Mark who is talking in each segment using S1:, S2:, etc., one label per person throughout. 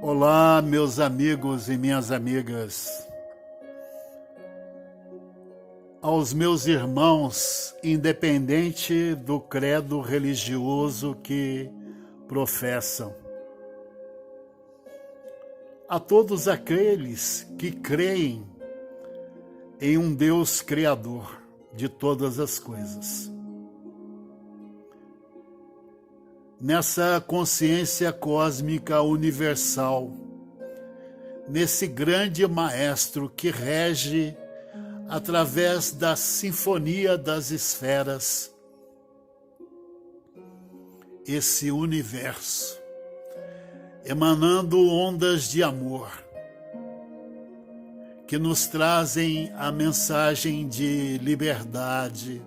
S1: Olá, meus amigos e minhas amigas. Aos meus irmãos, independente do credo religioso que professam. A todos aqueles que creem em um Deus Criador de todas as coisas. Nessa consciência cósmica universal, nesse grande maestro que rege através da sinfonia das esferas esse universo, emanando ondas de amor que nos trazem a mensagem de liberdade,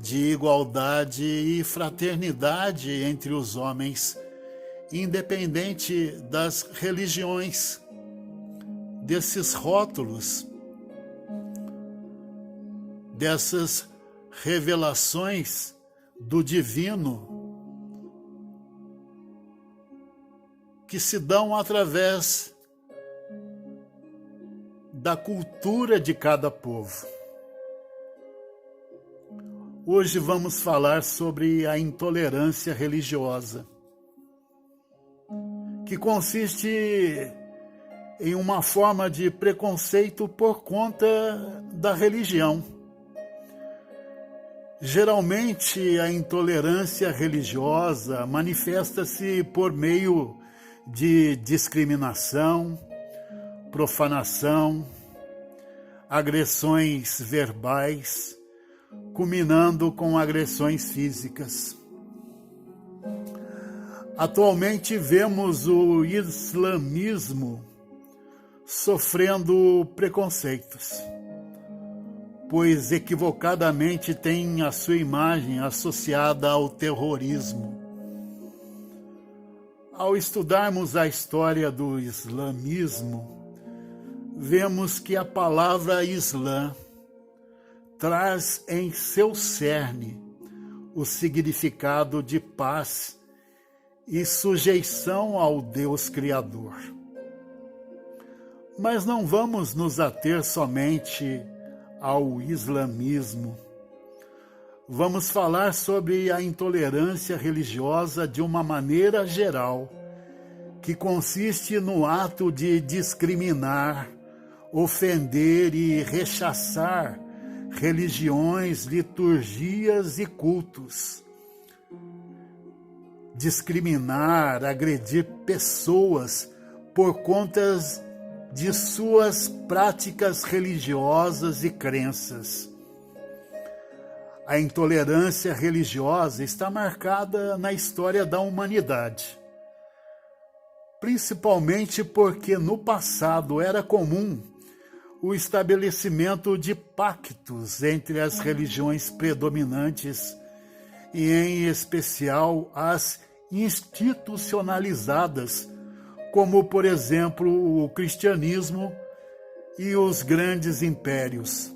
S1: de igualdade e fraternidade entre os homens, independente das religiões, desses rótulos, dessas revelações do divino que se dão através da cultura de cada povo. Hoje vamos falar sobre a intolerância religiosa, que consiste em uma forma de preconceito por conta da religião. Geralmente, a intolerância religiosa manifesta-se por meio de discriminação, profanação, agressões verbais, culminando com agressões físicas. Atualmente vemos o islamismo sofrendo preconceitos, pois equivocadamente tem a sua imagem associada ao terrorismo. Ao estudarmos a história do islamismo, vemos que a palavra Islã traz em seu cerne o significado de paz e sujeição ao Deus Criador. Mas não vamos nos ater somente ao islamismo. Vamos falar sobre a intolerância religiosa de uma maneira geral, que consiste no ato de discriminar, ofender e rechaçar religiões, liturgias e cultos. Discriminar, agredir pessoas por conta de suas práticas religiosas e crenças. A intolerância religiosa está marcada na história da humanidade, principalmente porque no passado era comum o estabelecimento de pactos entre as religiões predominantes e, em especial, as institucionalizadas, como, por exemplo, o cristianismo e os grandes impérios.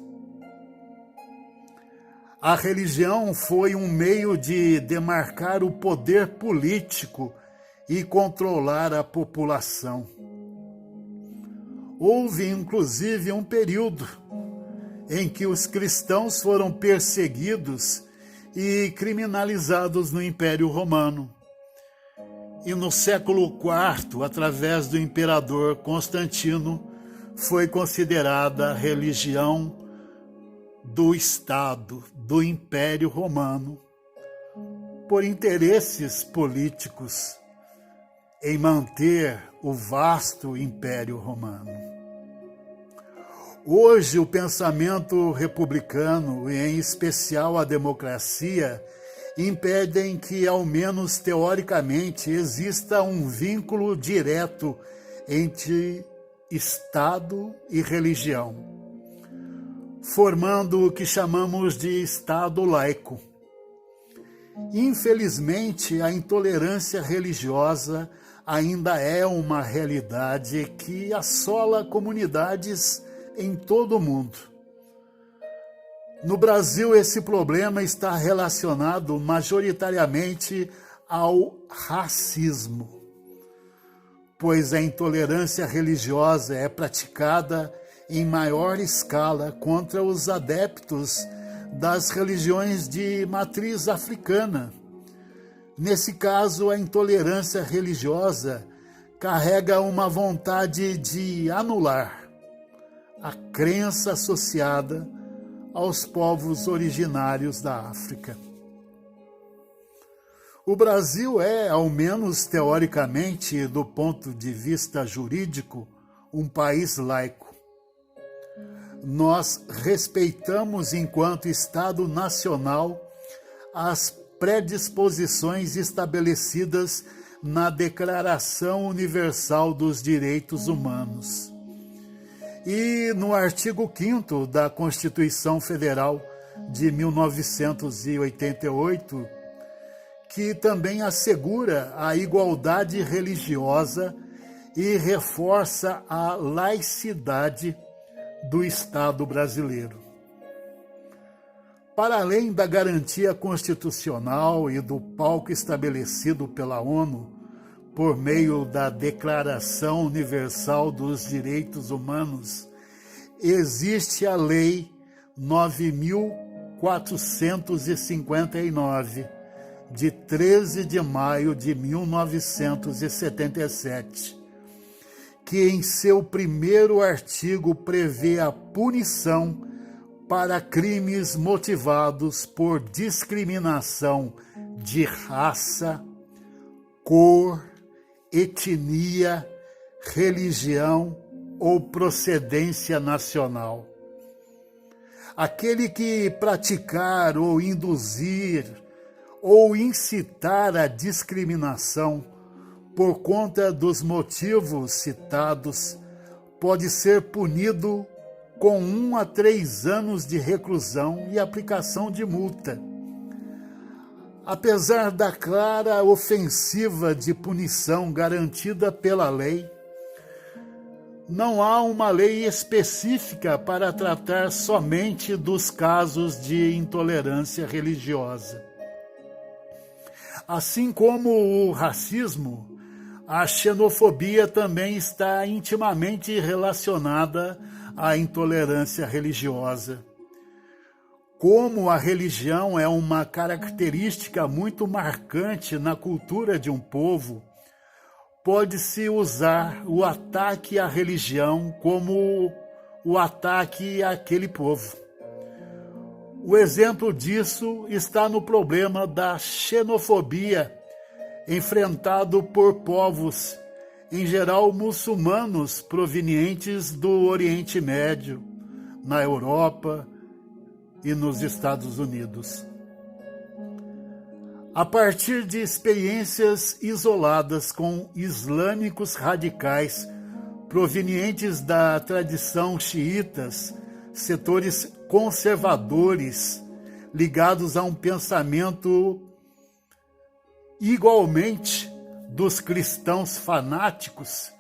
S1: A religião foi um meio de demarcar o poder político e controlar a população. Houve, inclusive, um período em que os cristãos foram perseguidos e criminalizados no Império Romano. E no século IV, através do imperador Constantino, foi considerada a religião do Estado, do Império Romano, por interesses políticos em manter o vasto Império Romano. Hoje, o pensamento republicano, e em especial a democracia, impedem que, ao menos teoricamente, exista um vínculo direto entre Estado e religião, formando o que chamamos de Estado laico. Infelizmente, a intolerância religiosa ainda é uma realidade que assola comunidades em todo o mundo. No Brasil, esse problema está relacionado majoritariamente ao racismo, pois a intolerância religiosa é praticada em maior escala contra os adeptos das religiões de matriz africana. Nesse caso, a intolerância religiosa carrega uma vontade de anular a crença associada aos povos originários da África. O Brasil é, ao menos teoricamente, do ponto de vista jurídico, um país laico. Nós respeitamos, enquanto Estado nacional, as predisposições estabelecidas na Declaração Universal dos Direitos Humanos. E no artigo 5º da Constituição Federal de 1988, que também assegura a igualdade religiosa e reforça a laicidade do Estado brasileiro. Para além da garantia constitucional e do palco estabelecido pela ONU, por meio da Declaração Universal dos Direitos Humanos, existe a Lei 9.459, de 13 de maio de 1977, que em seu primeiro artigo prevê a punição para crimes motivados por discriminação de raça, cor, etnia, religião ou procedência nacional. Aquele que praticar ou induzir ou incitar a discriminação por conta dos motivos citados pode ser punido com 1 a 3 anos de reclusão e aplicação de multa. Apesar da clara ofensiva de punição garantida pela lei, não há uma lei específica para tratar somente dos casos de intolerância religiosa. Assim como o racismo, a xenofobia também está intimamente relacionada à intolerância religiosa. Como a religião é uma característica muito marcante na cultura de um povo, pode-se usar o ataque à religião como o ataque àquele povo. O exemplo disso está no problema da xenofobia enfrentado por povos, em geral muçulmanos provenientes do Oriente Médio, na Europa e nos Estados Unidos. A partir de experiências isoladas com islâmicos radicais provenientes da tradição xiitas, setores conservadores ligados a um pensamento igualmente dos cristãos fanáticos,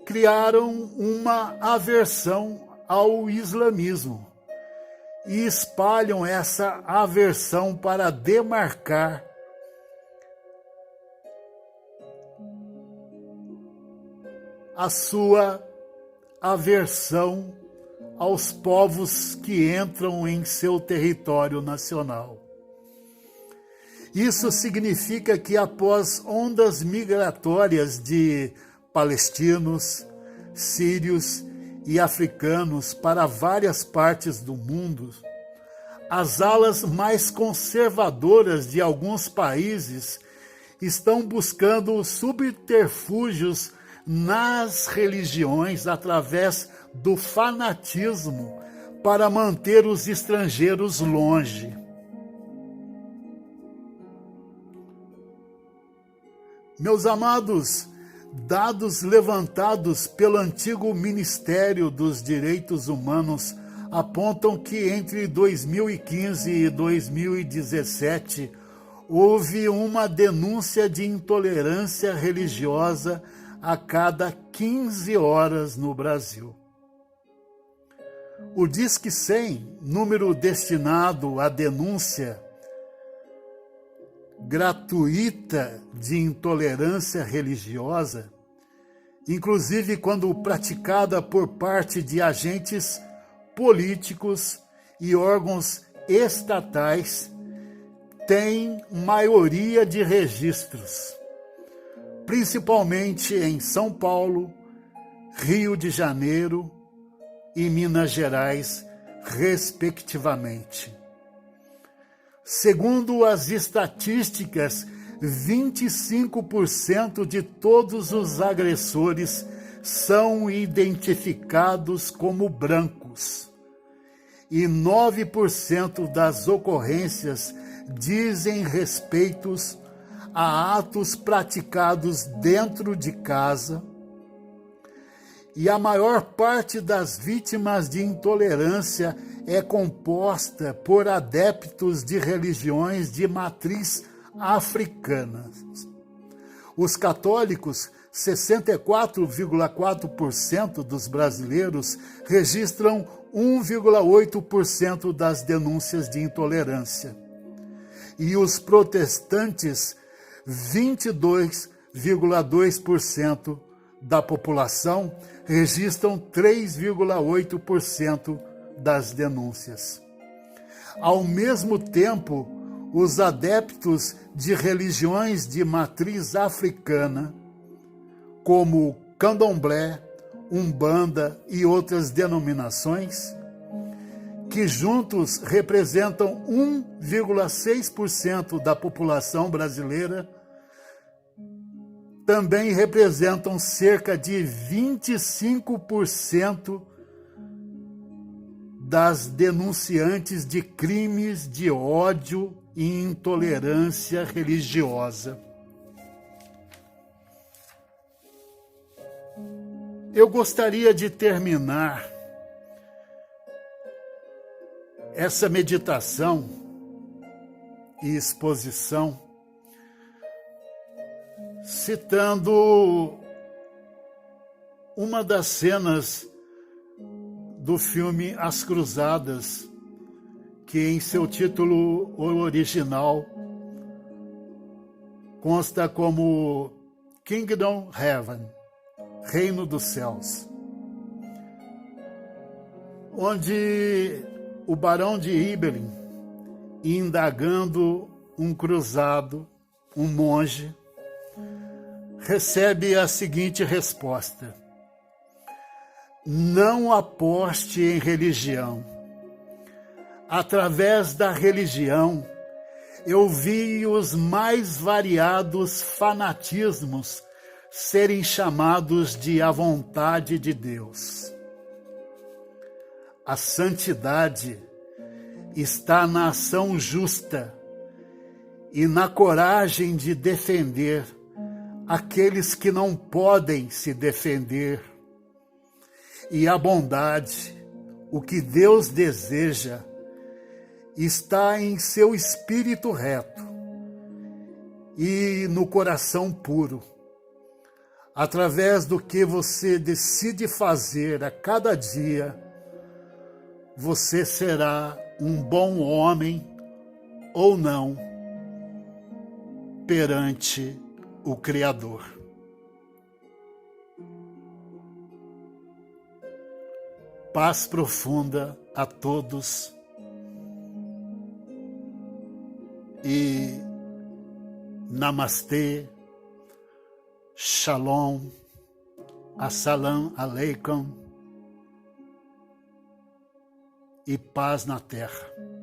S1: criaram uma aversão ao islamismo e espalham essa aversão para demarcar a sua aversão aos povos que entram em seu território nacional. Isso significa que após ondas migratórias de palestinos, sírios e africanos para várias partes do mundo, as alas mais conservadoras de alguns países estão buscando subterfúgios nas religiões através do fanatismo para manter os estrangeiros longe. Meus amados, dados levantados pelo antigo Ministério dos Direitos Humanos apontam que entre 2015 e 2017 houve uma denúncia de intolerância religiosa a cada 15 horas no Brasil. O Disque 100, número destinado à denúncia, gratuita de intolerância religiosa, inclusive quando praticada por parte de agentes políticos e órgãos estatais, tem maioria de registros, principalmente em São Paulo, Rio de Janeiro e Minas Gerais, respectivamente. Segundo as estatísticas, 25% de todos os agressores são identificados como brancos e 9% das ocorrências dizem respeito a atos praticados dentro de casa, e a maior parte das vítimas de intolerância é composta por adeptos de religiões de matriz africana. Os católicos, 64,4% dos brasileiros, registram 1,8% das denúncias de intolerância. E os protestantes, 22,2% da população, registram 3,8% das denúncias. Ao mesmo tempo, os adeptos de religiões de matriz africana, como Candomblé, Umbanda e outras denominações, que juntos representam 1,6% da população brasileira, também representam cerca de 25% das denunciantes de crimes de ódio e intolerância religiosa. Eu gostaria de terminar essa meditação e exposição citando uma das cenas do filme As Cruzadas, que em seu título original consta como Kingdom Heaven, Reino dos Céus, onde o Barão de Ibelin, indagando um cruzado, um monge, recebe a seguinte resposta: não aposte em religião. Através da religião, eu vi os mais variados fanatismos serem chamados de a vontade de Deus. A santidade está na ação justa e na coragem de defender aqueles que não podem se defender. E a bondade, o que Deus deseja, está em seu espírito reto e no coração puro. Através do que você decide fazer a cada dia, você será um bom homem ou não perante o Criador. Paz profunda a todos e Namastê, Shalom, Assalamu Alaikum e paz na terra.